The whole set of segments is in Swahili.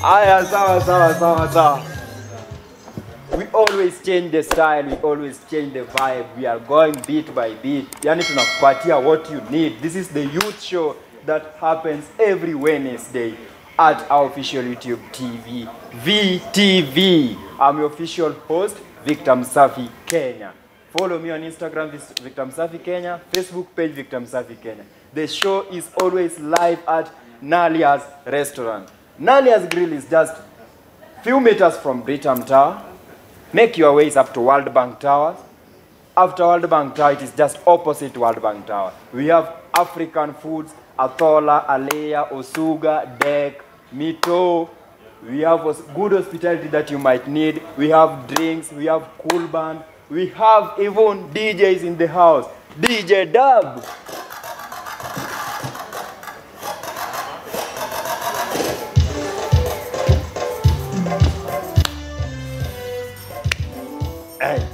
Aya, sawa. We always change the style, we always change the vibe. We are going beat by beat. Yani tunakupatia what you need. This is the youth show that happens every Wednesday at our official YouTube TV, VTV. I'm your official host, Victor Msafi Kenya. Follow me on Instagram, Victor Msafi Kenya, Facebook page, Victor Msafi Kenya. The show is always live at Nalia's Restaurant. Nalia's Grill is just few meters from Britam Tower. Make your ways up to World Bank Tower. After World Bank Tower, it is just opposite World Bank Tower. We have African foods, Athola, Alea, Osuga, Dek, Mito. We have good hospitality that you might need. We have drinks, we have cool band. We have even DJs in the house. DJ Dub. Hey.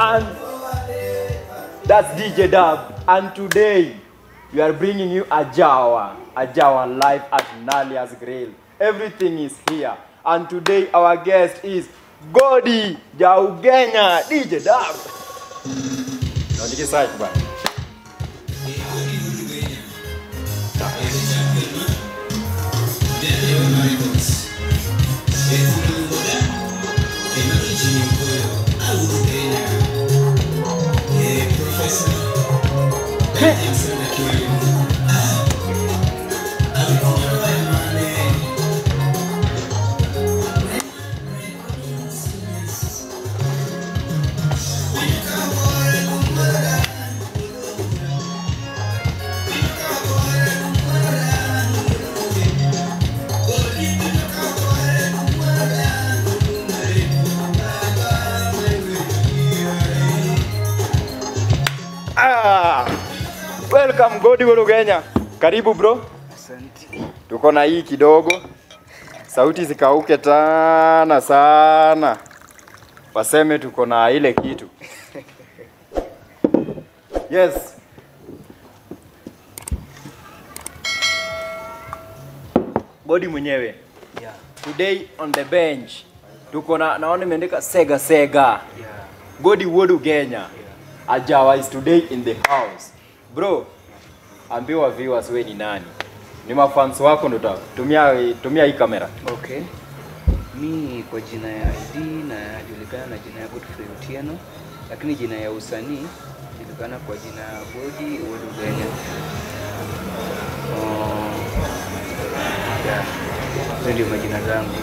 And that's DJ Dub. And today we are bringing you a Jawa live at Nalia's Grill. Everything is here. And today our guest is Godi Jaugenya, DJ Dub. Don't get side, bro. Welcome Godi Jaugenya. Karibu bro. Asante. Tuko na hii kidogo. Sauti zikauke tana sana. Waseme tuko na ile kitu. Yes. Godi mwenyewe. Yeah. Today on the bench. Tuko na naona imeandika Sega. Yeah. Godi Jaugenya. Yeah. Ajawa is today in the house. Bro, ambiwa viewers we ni nani? Ni mafans wako ndo tumia hii kamera. Okay. Mi kwa jina ya ID na julikana na jina ya Godfrey Otieno, lakini jina ya usanii julikana kwa jina ya Godi Jaugenya. Yeah. Hizo ndio majina zangu.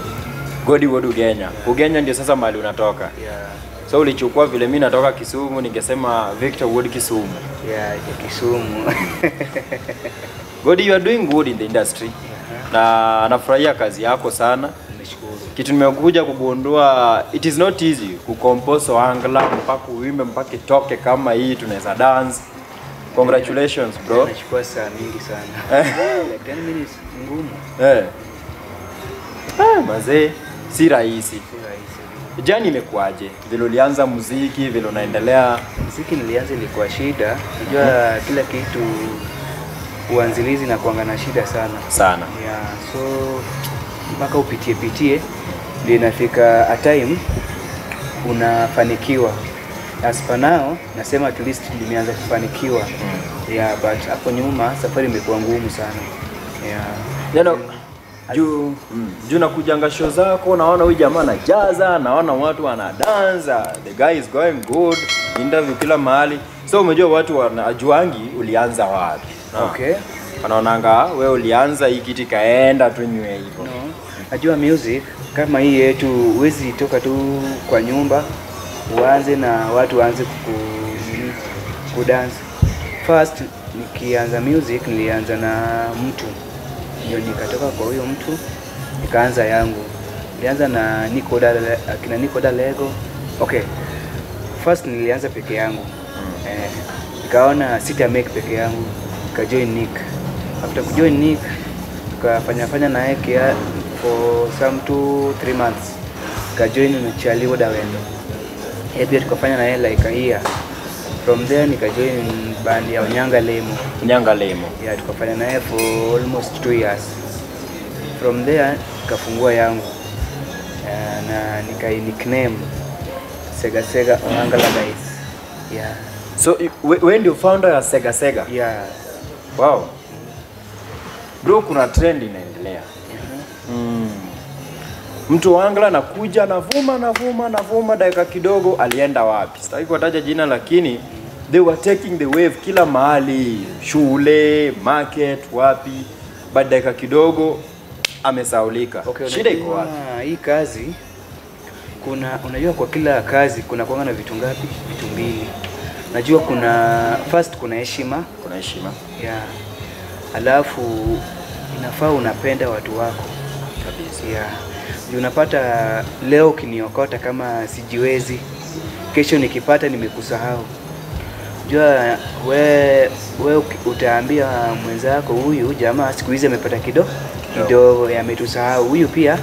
Godi Jaugenya. Ugenya ndio sasa mahali unatoka. Yeah. So ulichukua vile mimi natoka Kisumu ningesema Victor Wood Kisumu. Yeah, Kisumu. Godi, you are doing good in the industry. Na nafurahia kazi yako sana. Nimeshukuru. Kitu nimekuja kugundua it is not easy kucompose angla mpaka uimbe mpaka itoke kama hii tunaweza dance. Congratulations bro. Nachukua saa mingi sana. Like 10 minutes ngumu. Mazee si rahisi. Si rahisi. Jani imekuaje? Vile ulianza muziki, vile unaendelea? Muziki nilianza ilikuwa shida. Unajua kila kitu uanzilizi na kuanga na shida sana. Yeah, so mpaka upitie ndio inafika a time unafanikiwa. As per now nasema at least nimeanza kufanikiwa. Yeah, but hapo nyuma safari imekuwa ngumu sana. Yeah. Juu nakujanga show zako, naona huyu jamaa anajaza, naona watu wana dance, the guy is going good, interview kila mahali. So umejua watu wanajuangi ulianza wapi. Okay. Wanaonanga wewe ulianza hii kitu kaenda tu niwe hivyo. No. Najua music kama hii yetu huwezi toka tu kwa nyumba uanze na watu waanze kudance. First nikianza music nilianza na mtu. Ndio nikatoka kwa huyo mtu nikaanza yangu. Nilianza na Nikoda Lego. Okay. First nilianza peke yangu. Nikaona sita make peke yangu. Nikajoin Nick. After kujoin Nick tukafanya na yeye for some 2-3 months. Nikajoin na Charlie Wodawendo. Pia tukafanya na yeye like a year. From there nikajoin band ya Nyanga Lemo. Yeah, tukafanya na yeye for almost 2 years. From there nikafungua yangu. Na nickname Sega Ongala guys. Yeah. So when you founder ya Sega? Yeah. Wow. Bro, kuna trend inaendelea. Mtu Wangala nakuja navuma dakika kidogo alienda wapi? Sitaki kutaja jina lakini they were taking the wave kila mahali, shule, market, wapi. But dakika kidogo amesaulika. Okay, shida iko wapi? Hii kazi unajua kwa kila kazi kuna kuanga na vitu ngapi? Vitu mbili. Najua kuna heshima. Yeah. Alafu inafaa unapenda watu wako kabisa. Yeah. Unapata leo kiniokota kama sijiwezi, kesho nikipata nimekusahau. Jua we utaambia mwenzako huyu jamaa siku hizi amepata kidogo yametusahau. Huyu pia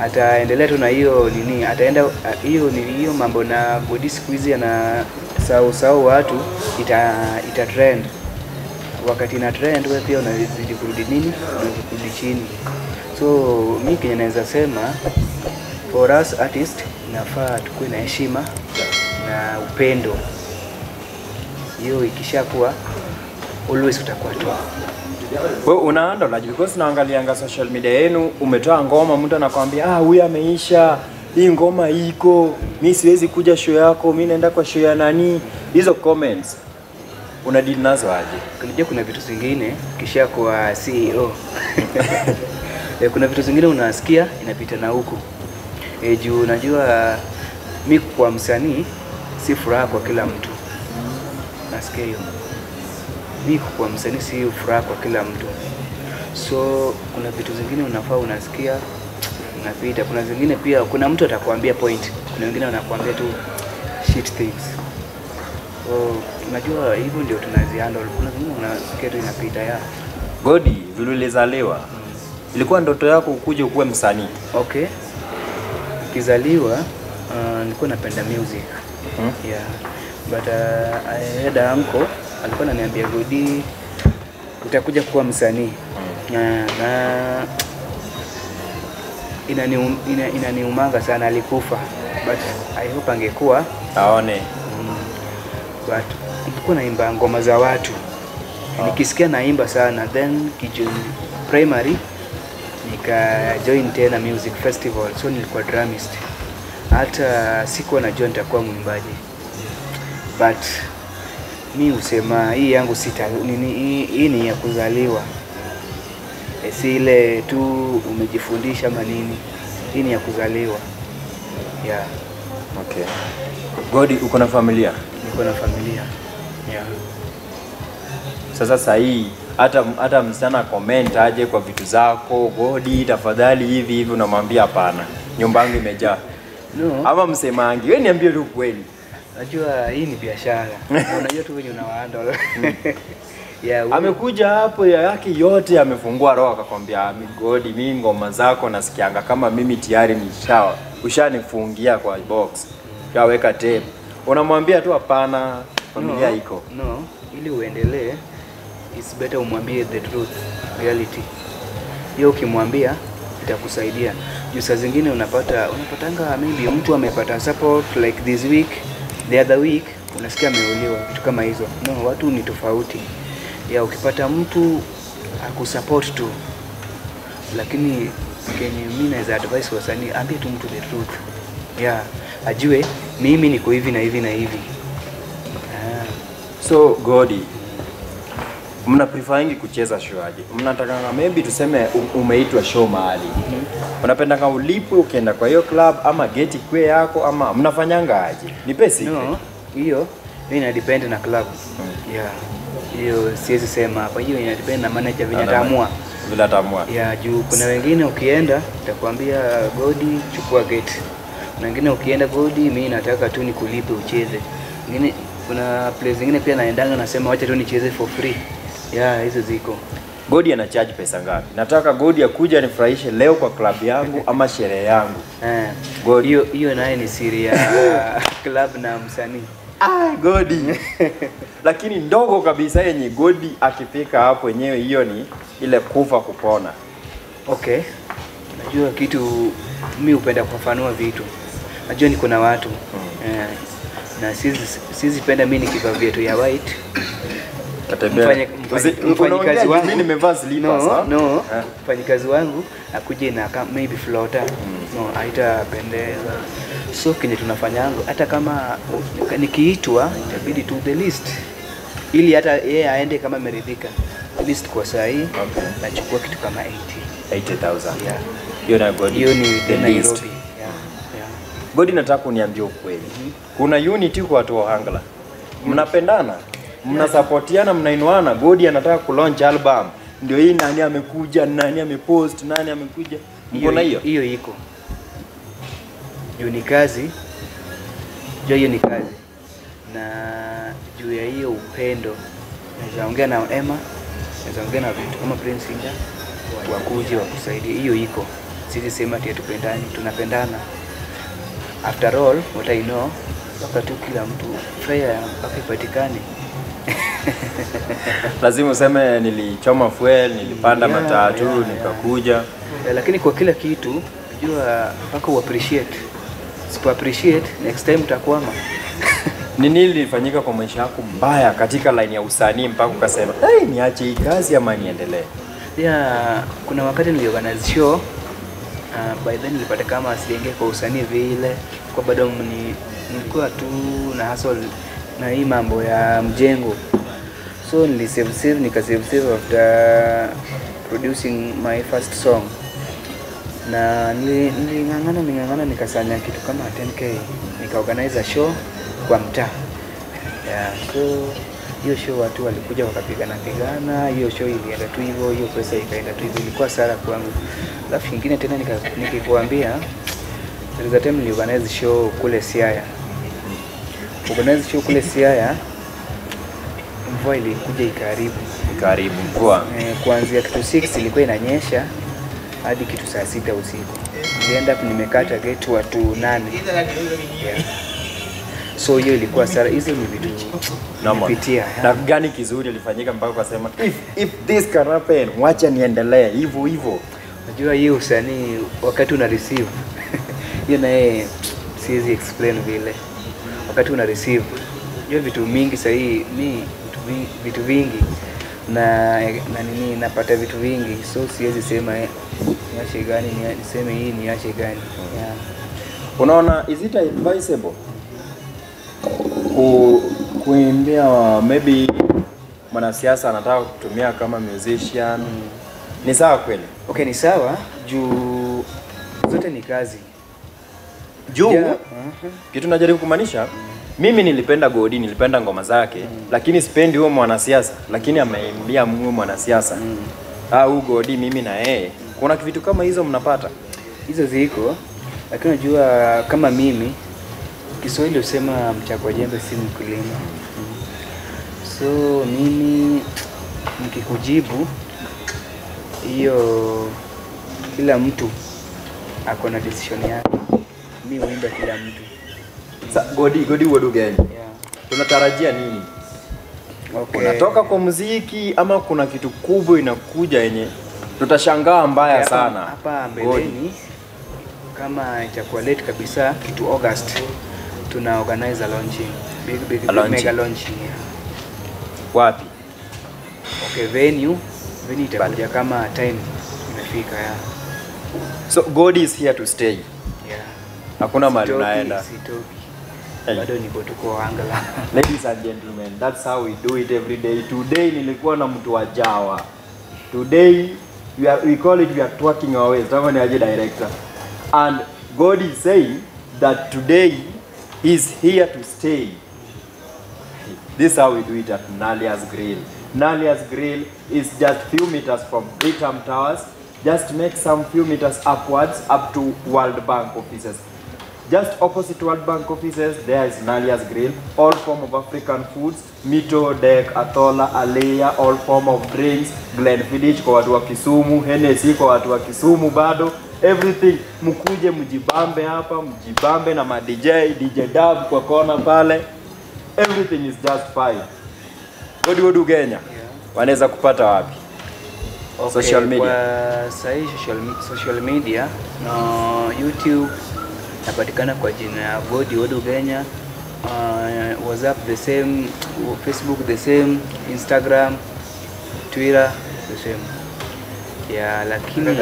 ataendelea tu na hiyo nini, ataenda hiyo mambo na body siku hizi ana sau watu ita trend. Wakati na trend wewe pia unazidi kurudi chini. So mimi kenye naweza sema for us artist inafaa tukue na heshima na upendo. Hiyo ikishakuwa always utakuwa tu. Wewe unaanda na because naangalianga social media yenu, umetoa ngoma mtu anakuambia huyu ameisha, hii ngoma iko, mimi siwezi kuja show yako, mimi naenda kwa show ya nani. Hizo comments unadeal nazo aje? Unajua kuna vitu zingine kisha kwa CEO. Kuna vitu zingine unasikia inapita na huko. Juu unajua mimi kwa msanii si furaha kwa kila mtu. Nasikia hiyo. Mimi kwa msanii si furaha kwa kila mtu. So kuna vitu zingine unafaa unasikia unapita. Kuna zingine pia kuna mtu atakwambia point. Kuna wengine wanakuambia tu shit things. So unajua hivyo ndio tunazihandle. Kuna zingine unasikia tu inapita ya. Godi, vile ulizaliwa. Ilikuwa ndoto yako ukuje ukuwe msanii? Okay. Nikizaliwa nilikuwa napenda music. Yeah. But I had an uncle alikuwa ananiambia Godi utakuja kuwa msanii. Na inaniumanga sana, alikufa. But I hope angekuwa aone. But nilikuwa naimba ngoma za watu. Nikisikia naimba sana, then primary nika join tena music festival, so nilikuwa drumist. Hata sikuwa najua nitakuwa mwimbaji. But mi usema hii yangu hii ni ya kuzaliwa. Si ile tu umejifundisha ama nini. Hii ni ya kuzaliwa. Yeah. Okay. Godi, uko na familia? Niko na familia. Yeah. Sasa sahi hata msichana comment aje kwa vitu zako, Godi tafadhali hivi unamwambia hapana, nyumba yangu imejaa. No. Ama msemangi, wewe niambie tu kweli. Najua hii ni biashara. Unajua tu wenye unawahandle. Yeah, amekuja hapo yake yote amefungua roho akakwambia Godi, mimi ngoma zako nasikianga kama mimi tayari ushanifungia kwa box. Kaweka tape. Unamwambia tu hapana, familia iko. No, ili uendelee it's better umwambie the truth, reality. Hiyo ukimwambia itakusaidia. Juu saa zingine unapatanga maybe mtu amepata support like this week, the other week unasikia ameuliwa, vitu kama hizo. No, watu ni tofauti. ya ukipata mtu akusupport tu, lakini kenye mimi naweza advise wasanii, ambie tu mtu the truth. Ajue mimi niko hivi na hivi na hivi. So Godi, mna preferingi kucheza show aje? Mnataka maybe tuseme umeitwa show mahali. Unapenda kama ulipwe ukienda kwa hiyo club ama geti kwe yako ama mnafanyanga aje? Nipe secret. No, hiyo ina depend na club. Hiyo siwezi sema hapa. Hiyo ina depend na manager vile ataamua. Juu kuna wengine ukienda nitakwambia Godi chukua gate. Na wengine ukienda Godi mimi nataka tu nikulipe ucheze. Wengine kuna place zingine pia naendanga nasema wacha tu nicheze for free. Hizo ziko. Godi ana charge pesa ngapi? Nataka Godi akuja nifurahishe leo kwa club yangu ama sherehe yangu. Godi hiyo naye ni siri ya club na msanii. Godi. Lakini ndogo kabisa yenye Godi akifika hapo wenyewe hiyo ni ile kufa kupona. Okay. Najua kitu mimi hupenda kufafanua vitu. Najua niko na watu. Na sisi penda mimi nikivaa viatu ya white. Mfanyikazi wangu mimi nimevaa slippers. Mfanyikazi wangu akuje na maybe floater. Haitapendeza. So kile tunafanyanga hata kama nikiitwa itabidi to the list. Ili hata yeye aende kama ameridhika. List kwa sahi nachukua kitu kama 80,000. Hiyo na Godi. Hiyo ni Nairobi. Godi, nataka uniambie ukweli. Kuna unity kwa watu wa Hangla. Mnapendana? Mnasupportiana, mnainuana. Godi anataka kulaunch album. Ndio hii nani amekuja, nani amepost, nani amekuja. Mbona hiyo? Hiyo iko. Juu ni kazi. Hiyo ni kazi. Na juu ya hiyo upendo naweza ongea na Emma, naweza ongea na vitu kama Prince Inda wakuje wakusaidia. Hiyo iko. Sisi sema ati tupendani, tunapendana. After all, what I know, wakati kila mtu fare akipatikane. Lazima useme nilichoma fuel, nilipanda matatu, nikakuja. Lakini kwa kila kitu, unajua mpaka uappreciate. Sipo appreciate, next time utakwama. Nini ilifanyika kwa maisha yako mbaya katika line ya usanii mpaka ukasema, niache hii kazi ama niendelee? Kuna wakati niliorganize show, by then nilipata kama sijaingia kwa usanii vile, kwa bado nilikuwa tu na hustle na hii mambo ya mjengo. So nikasave after producing my first song. Na nilingangana nikasanya kitu kama 10k, nikaorganize show kwa mtaa. So hiyo show watu walikuja wakapigana, hiyo show ilienda tu hivyo, hiyo pesa ikaenda tu hivyo, ilikuwa sara kwangu. Alafu nyingine tena nikikuambia there is a time niliorganize show kule Siaya. Mvua ilikuja ikaribu mvua. Kuanzia kitu 6 ilikuwa inanyesha hadi kitu saa 6 usiku. Nilienda nimekata gate watu 8. So hiyo ilikuwa sara. Hizo ni vitu napitia. Na gani kizuri ilifanyika mpaka ukasema if this can happen, wacha niendelee hivyo. Najua hiyo usanii wakati una receive hiyo naye siwezi explain vile. Wakati una receive hiyo vitu mingi sahi, vitu vingi na nini napata vitu vingi, so siwezi sema niache gani niseme hii niache gani. Unaona, is it advisable kuimbia maybe mwanasiasa anataka kutumia kama musician? Ni sawa kweli? Okay, ni sawa juu zote ni kazi. Kitu najaribu kumaanisha, mimi nilipenda Godi, nilipenda ngoma zake, lakini sipendi huyo mwanasiasa, lakini ameimbia huyo mwanasiasa. Au Godi mimi na yeye. Kuna vitu kama hizo mnapata? Hizo ziko, lakini unajua kama mimi Kiswahili usema mchakwa jembe si mkulima. So mimi nikikujibu hiyo, kila mtu ako na decision yake. Mimi huimba kila mtu. Godi wadu gani? Tunatarajia nini? Okay. Unatoka kwa muziki ama kuna kitu kubwa inakuja yenye tutashangaa mbaya sana? Hapa mbeleni kama itakuwa late kabisa, kitu August tuna organize a launching. Big mega launching. Wapi? Okay, venue itakuja kama time imefika ya. So God is here to stay. Yeah. Hakuna mahali unaenda. Sitoki. Bado niko tuko angala. Ladies and gentlemen, that's how we do it every day. Today nilikuwa na mtu wa Jawa. Today we call it we are twerking our ways. Kama ni aje director. And God is saying that today he's here to stay. This is how we do it at Nalia's Grill. Nalia's Grill is just few meters from Britam Towers. Just make some few meters upwards up to World Bank offices. Just opposite World Bank offices, there is Nalia's Grill. All form of African foods, mito, dek, atola, aleya, all form of drinks, Glenfiddich kwa watu wa Kisumu, Hennessy kwa watu wa Kisumu bado. Everything, mkuje mjibambe hapa, mjibambe na ma DJ Dub kwa kona pale. Everything is just fine. Wodu Kenya, wanaweza kupata wapi? Okay, social media. Kwa sahi social media na YouTube napatikana kwa jina ya Wodu Kenya. WhatsApp the same, Facebook the same, Instagram, Twitter the same. Ya, lakini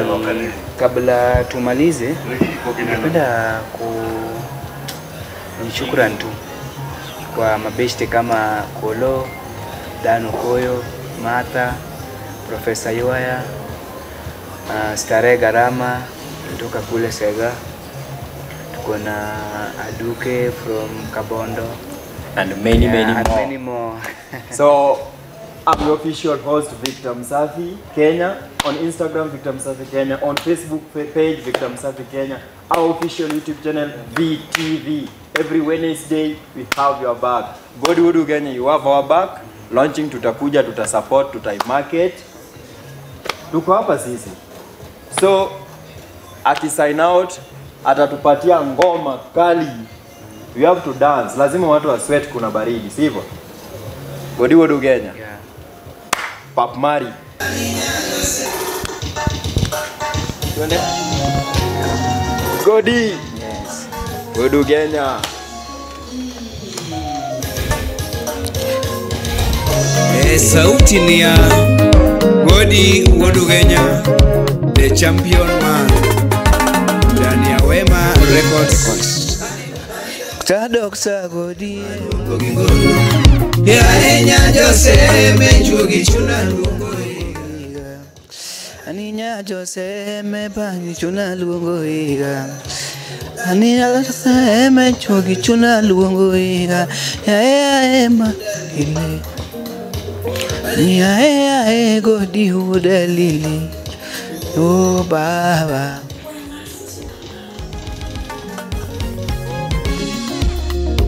kabla tumalize napenda shukrani tu kwa mabeshte kama Kolo, Dano Koyo, Martha, Professor Yoya, Stare Garama kutoka kule Sega. Tuko na Aduke from Kabondo and many more. So I'm the official host Victor Msafi Kenya, on Instagram Victor Msafi Kenya, on Facebook page Victor Msafi Kenya, our official YouTube channel VTV. Every Wednesday we have your back. Wodu Kenya, you have our back. Launching tutakuja, tutasupport, tutaimarket. Tuko hapa sisi. So aki-sign out atatupatia ngoma kali. We have to dance. Lazima watu wa sweat kuna baridi, sivyo? Wodu Kenya. Yeah. Pap Mari. Twende. Godi. Yes. Wodu Kenya. Sauti ni ya Wodu Kenya, the champion man, ndani ya Wema Records. Dokta Godi Ya enya Jose menjugi chuna lungo iga, aninya Jose me bangi chuna lungo iga, aninya Jose menjugi chuna lungo iga. Ya ema ile ya Godi udalili o baba.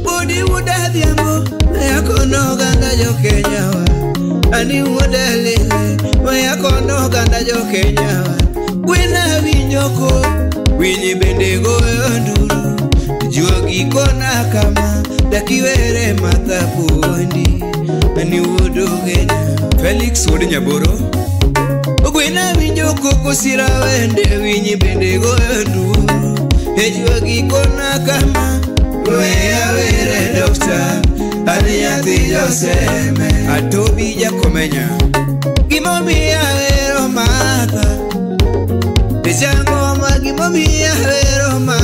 Bodi udadhiambo yakono ganda jo Kenya wa ani udalili yakono ganda jo Kenya wa wina vinyoko winyi bende goyo nduru juogi kona kama dakiwere mathapundi ani Wodu Kenya. Felix Wodi Nyaboro Ogwena vinyoko kusira wende winyi bende goyo nduru juogi kona kama Weya were Doctor Aniyathi Joseme Atobi Jakomenya Gimomi ya wero Martha Echango ma gimomi ya wero Martha